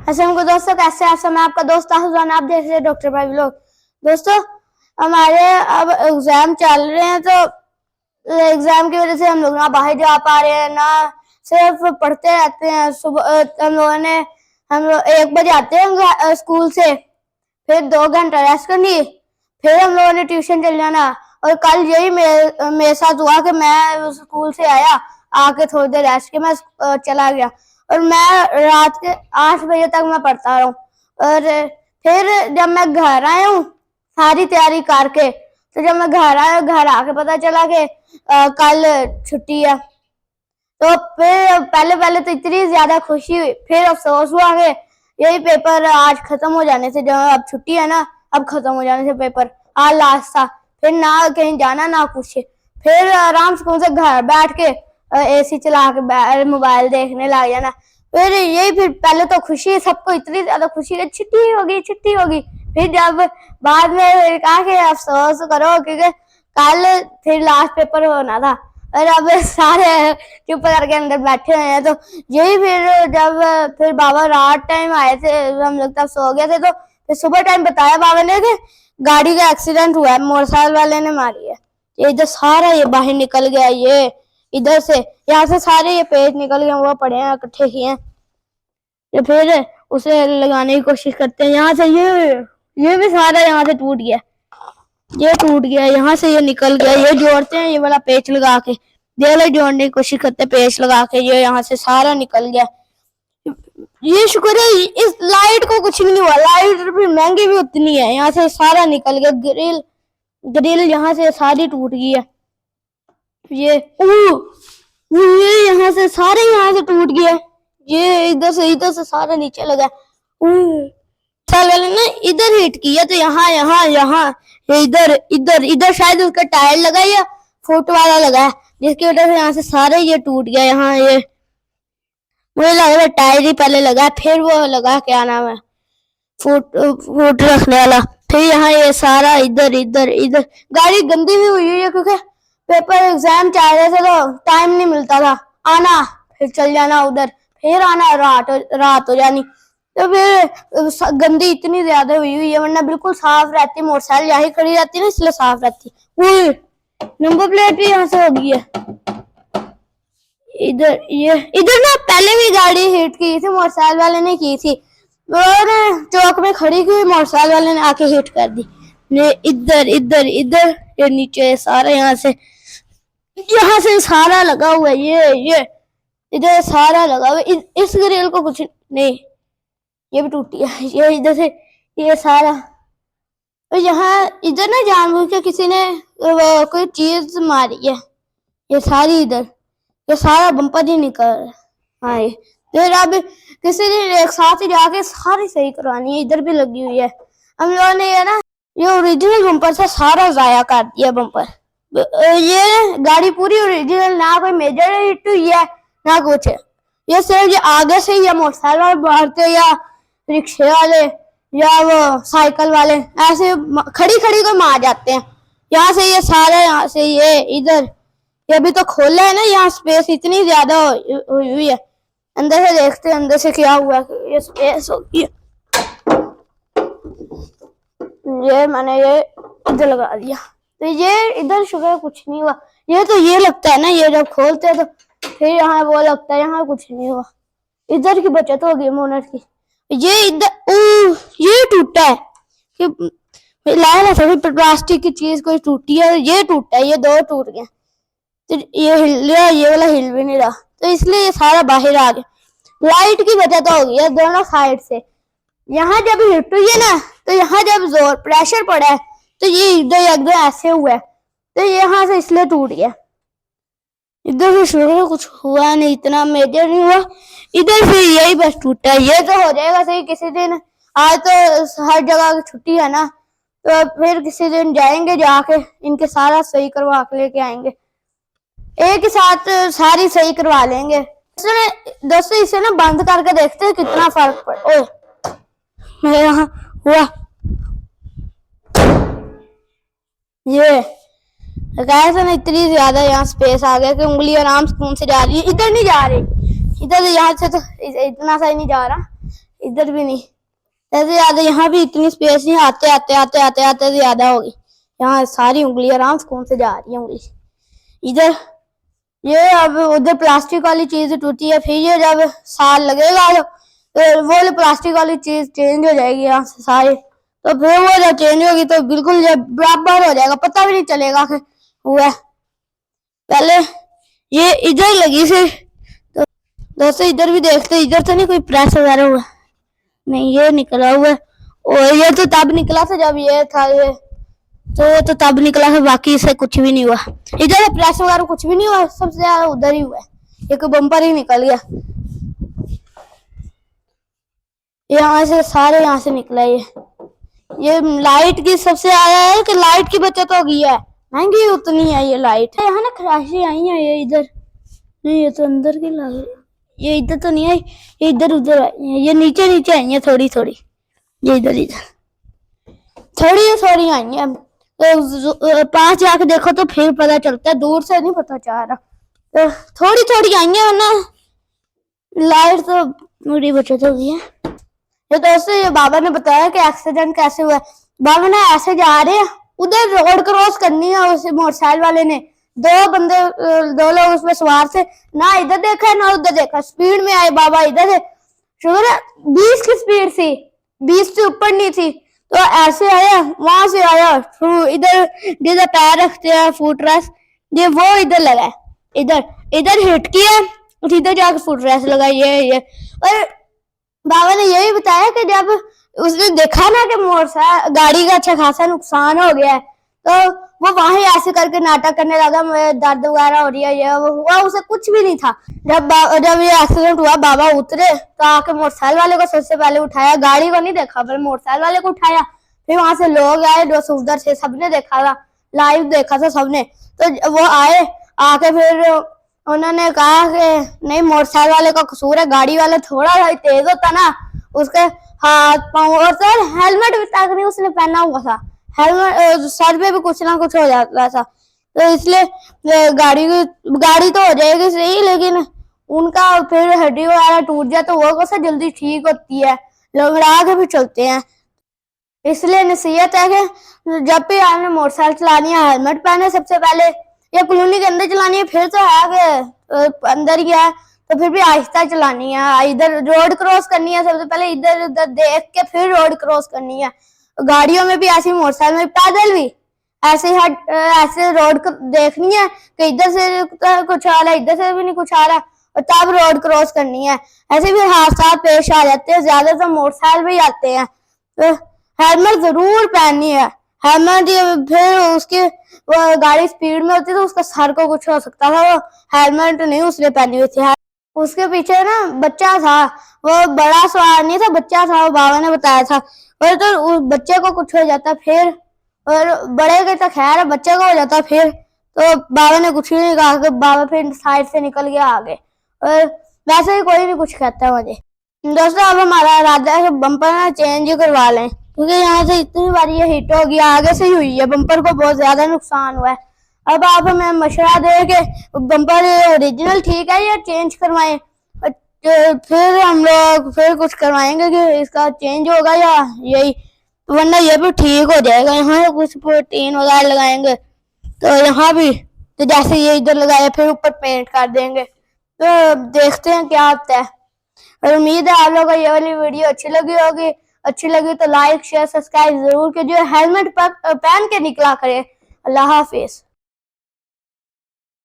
अस्सलाम वालेकुम दोस्तों, कैसे हैं आप सब। मैं आपका दोस्त आहुजान, आप देख रहे हैं डॉक्टर भाई व्लॉग। दोस्तों, हमारे अब एग्जाम चल रहे हैं, तो एग्जाम की वजह से हम लोग ना बाहर जा पा रहे हैं, ना सिर्फ पढ़ते रहते हैं। सुबह हम लोग 1 बजे आते हैं स्कूल से, फिर 2 घंटा रेस्ट करनी, फिर हम लोगों ने ट्यूशन चल जाना। और कल यही मेरे साथ हुआ कि मैं स्कूल से आया, आके थोड़ी देर रेस्ट के मैं चला गया, और मैं रात के 8 बजे तक मैं पढ़ता रहा हूँ। और फिर जब मैं घर आया हूँ सारी तैयारी करके, तो जब मैं घर आया, घर आके पता चला कि कल छुट्टी है। तो फिर पहले तो इतनी ज्यादा खुशी हुई, फिर अफसोस हुआ कि यही पेपर आज खत्म हो जाने से, जब अब छुट्टी है ना, अब खत्म हो जाने से पेपर आज लास्ट था, फिर ना कहीं जाना ना कुछ, फिर आराम से घर बैठ के एसी चला के मोबाइल देखने लग जाना। फिर यही, फिर पहले तो खुशी, सबको इतनी ज्यादा खुशी कि छुट्टी होगी। फिर जब बाद में कहा कि अफसोस करो क्योंकि कल फिर लास्ट पेपर होना था, और अब सारे चुप करके अंदर बैठे हुए हैं। तो यही फिर बाबा रात टाइम आए थे, हम लोग तब सो गए थे, तो फिर सुबह टाइम बताया बाबा ने कि गाड़ी का एक्सीडेंट हुआ है, मोटरसाइकिल वाले ने मारी है। ये इधर सारा ये बाहर निकल गया, ये इधर से यहाँ से सारे ये पेज निकल गए, वो पड़े हैं इकट्ठे किए हैं। ये फिर उसे लगाने की कोशिश करते हैं, यहाँ से ये भी सारा यहाँ से टूट गया, ये टूट गया, यहाँ से ये निकल गया, ये जोड़ते हैं, ये वाला पेच लगा के ये जोड़ने की कोशिश करते हैं, पेच लगा के, ये यहाँ से सारा निकल गया। ये शुक्र है इस लाइट को कुछ नहीं हुआ, लाइट फिर महंगी भी उतनी है। यहाँ से सारा निकल गया, ग्रिल यहाँ से सारी टूट गई है। ये यहाँ से सारे यहाँ से टूट गया, ये इधर से सारा नीचे लगा। साल वाले ने इधर हिट किया, तो यहाँ इधर शायद उसका टायर लगा या फुट वाला लगा है, जिसकी वजह से यहाँ से सारे ये टूट गया। यहाँ ये मुझे लग रहा है टायर ही पहले लगा, फिर वो लगा क्या नाम है फुट रखने वाला, फिर यहाँ ये सारा इधर गाड़ी गंदी भी हुई है क्योंकि पेपर एग्जाम चल रहे थे, तो टाइम नहीं मिलता था आना, फिर चल जाना उधर, फिर आना, रात हो जानी। तो फिर गंदी इतनी ज्यादा हुई है, वरना बिल्कुल साफ रहती, मोटरसाइकिल यही खड़ी रहती ना, इसलिए साफ रहती। नंबर प्लेट भी यहाँ से हो गई है। इधर ना पहले भी गाड़ी हिट की थी, मोटरसाइकिल वाले ने की थी, और चौक में खड़ी की, मोटरसाइकिल वाले ने आके हिट कर दी। इधर ये नीचे सारा यहाँ से सारा लगा हुआ है, ये इधर सारा लगा हुआ है। इस ग्रिल को कुछ नहीं, ये भी टूटी है, ये इधर से ये सारा। और यहाँ इधर ना जानबूझ के किसी ने कोई चीज मारी है, ये सारी इधर ये सारा बम्पर ही निकल। हाँ, ये फिर अब किसी ने एक साथ ही जाके सारी सही करवानी है। इधर भी लगी हुई है, हम लोगों ने ये ओरिजिनल बम्पर से सारा जाया कर दिया बम्पर। ये गाड़ी पूरी ओरिजिनल, ना कोई मेजर हिट हुई है ना कुछ, ये सिर्फ ये आगे से या मोटरसाइकिल वाले मारते, या रिक्शे वाले, या वो साइकिल वाले ऐसे खड़ी को मार जाते हैं। यहाँ से ये सारे, यहाँ से ये इधर, ये अभी तो खोला है ना, यहाँ स्पेस इतनी ज्यादा हुई है। अंदर से देखते हैं अंदर से क्या हुआ, ये स्पेस होगी। ये मैंने ये इधर लगा दिया, तो ये इधर शुगर कुछ नहीं हुआ। ये तो ये लगता है ना, ये जब खोलते हैं तो फिर यहाँ वो लगता है, यहाँ कुछ नहीं हुआ। इधर की बचत होगी मोनट की। ये इधर ये टूटा है कि लाया ना, सभी प्लास्टिक की चीज कोई टूटी है, ये टूटा है, ये 2 टूट गए, तो ये हिल रहा, ये वाला हिल भी नहीं रहा, तो इसलिए ये सारा बाहर आ गया। लाइट की बचत हो गई है दोनों साइड से। यहाँ जब हिट हुई है ना, तो यहाँ जब जोर प्रेशर पड़ा है, तो ये इधर ऐसे हुआ है, तो यहाँ से इसलिए टूट गया। इधर से शुरू कुछ हुआ नहीं, इतना मेजर नहीं हुआ, इधर से यही बस टूटा है। ये तो हो जाएगा सही किसी दिन, आज तो हर जगह की छुट्टी है ना, तो फिर किसी दिन जाएंगे, जाके इनके सारा सही करवा के लेके आएंगे, एक ही साथ सारी सही करवा लेंगे। दोस्तों इसे ना बंद करके देखते हैं कितना फर्क पड़े। मेरे यहाँ हुआ ये गैस ना, इतनी ज्यादा यहाँ स्पेस आ गया कि उंगली आराम से जा रही है, इधर नहीं जा रही, इधर यहाँ से तो इतना सा ही नहीं जा रहा, इधर भी नहीं, ऐसे ज्यादा। यहाँ भी इतनी स्पेस नहीं, आते आते आते आते आते ज्यादा होगी। यहाँ सारी उंगली आराम से कौन से जा रही है उंगली इधर। ये अब उधर प्लास्टिक वाली चीज टूटी है, फिर ये जब साल लगेगा तो वो प्लास्टिक वाली चीज चेंज हो जाएगी यहाँ से सारी। तो फिर वो जब चेंज होगी तो बिल्कुल जब बराबर हो जाएगा, पता भी नहीं चलेगा कि हुआ है। पहले ये इधर लगी थी, तो दोस्तों इधर भी देखते, इधर तो नहीं कोई प्रेस वगैरह हुआ, नहीं ये निकला हुआ है। और ये तो तब निकला था जब ये था, ये तो तब निकला है, बाकी इसे कुछ भी नहीं हुआ। इधर प्रेस वगैरह कुछ भी नहीं हुआ, सबसे ज्यादा उधर ही हुआ है, एक बम्पर ही निकल गया। यहाँ से सारे यहाँ से निकला ये लाइट की सबसे ज्यादा है कि लाइट की बचत हो गई है, महंगी उतनी है ये लाइट। यहाँ ना खराशी आई है, ये इधर नहीं, ये तो अंदर की लग, ये इधर तो नहीं आई, ये इधर उधर आई है, ये नीचे नीचे आई है थोड़ी थोड़ी, ये इधर इधर थोड़ी थोड़ी आई है। तो पास जाके देखो तो फिर पता चलता है, दूर से नहीं पता चल रहा। तो थोड़ी थोड़ी आई है ना लाइट, तो मेरी बचत हो गई है। ये दोस्तों ये बाबा ने बताया कि एक्सीडेंट कैसे हुआ है। बाबा ने ऐसे जा रहे हैं, उधर रोड क्रॉस करनी है, उस मोटरसाइकिल वाले ने, दो लोग उसमें सवार थे, ना इधर देखा ना उधर देखा, स्पीड में आए बाबा इधर से, शुक्र है 20 की स्पीड थी, 20 से ऊपर नहीं थी। तो ऐसे आया, वहां से आया, इधर जिधर पैर रखते हैं फुट रेस्ट, ये वो इधर लगा, इधर इधर हिट किया, इधर जाकर फुट रेस्ट लगाई ये। और बाबा ने यही बताया कि जब उसने देखा ना कि मोटरसाइकिल गाड़ी का अच्छा खासा नुकसान हो गया है, तो वो वहां ऐसे करके नाटक करने लगा, मुझे दर्द वगैरह हो रही है, ये वो हुआ, उसे कुछ भी नहीं था। जब ये एक्सीडेंट हुआ, बाबा उतरे तो आके मोटरसाइकिल वाले को सबसे पहले उठाया, गाड़ी को नहीं देखा पर मोटरसाइकिल वाले को उठाया। फिर वहां से लोग आए जो उधर से, सबने देखा था, लाइव देखा था सबने। तो वो आए, आके फिर उन्होंने कहा कि नहीं मोटरसाइकिल वाले का कसूर है, गाड़ी वाला थोड़ा सा तेज होता ना, उसके हाथ पांव, और सर हेलमेट भी तक नहीं उसने पहना हुआ था, हेलमेट सर पे भी कुछ ना कुछ हो जाता था। तो इसलिए गाड़ी तो हो जाएगी सही, लेकिन उनका फिर हड्डी वगैरह टूट जाए तो वो कैसे जल्दी ठीक होती है, लंगड़ा के भी चलते हैं। इसलिए नसीहत है कि जब भी आपने मोटरसाइकिल चलानी है हेलमेट पहने सबसे पहले, या कॉलोनी के अंदर चलानी है फिर तो है कि अंदर ही है, तो फिर भी आहिस्ता चलानी है। इधर रोड क्रॉस करनी है सबसे पहले, इधर उधर देख के फिर रोड क्रॉस करनी है। गाड़ियों में भी ऐसी, मोटरसाइकिल में पैदल भी ऐसे ऐसे रोड देखनी है कि इधर से कुछ आ रहा है, इधर से भी नहीं कुछ आ रहा, और तब रोड क्रॉस करनी है। ऐसे भी हादसा पेश आ जाते हैं, ज्यादातर मोटरसाइकिल भी आते हैं। तो हेलमेट जरूर पहननी है, हेलमेट। फिर उसकी गाड़ी स्पीड में होती तो उसका सर को कुछ हो सकता था, वो हेलमेट नहीं उसने पहनी हुई थी। उसके पीछे ना बच्चा था, वो बड़ा सवार नहीं था, बच्चा था, वो बाबा ने बताया था। और तो उस बच्चे को कुछ हो जाता फिर, और बड़े के तो खैर है, बच्चे को हो जाता फिर, तो बाबा ने कुछ नहीं कहा कि बाबा फिर साइड से निकल गया आगे। और वैसे ही कोई भी कुछ कहता है मुझे। दोस्तों अब हमारा इरादा है कि बम्पर ना चेंज करवा लें, क्योंकि यहाँ से इतनी बार ये हिट हो गया, आगे से ही हुई है, बम्पर को बहुत ज्यादा नुकसान हुआ है। अब आप हमें मशवरा दें कि बम्पर ओरिजिनल ठीक है या चेंज करवाएं, फिर हम लोग फिर कुछ करवाएंगे कि इसका चेंज होगा या यही, वरना ये भी ठीक हो जाएगा। यहाँ कुछ प्रोटीन वगैरह लगाएंगे, तो यहाँ भी तो जैसे ये इधर लगाया फिर ऊपर पेंट कर देंगे, तो देखते हैं क्या होता है। और उम्मीद है आप लोगों को ये वाली वीडियो अच्छी लगी होगी। अच्छी लगी तो लाइक शेयर सब्सक्राइब जरूर कीजिए, हेलमेट पहन के निकला करें। अल्लाह हाफिज।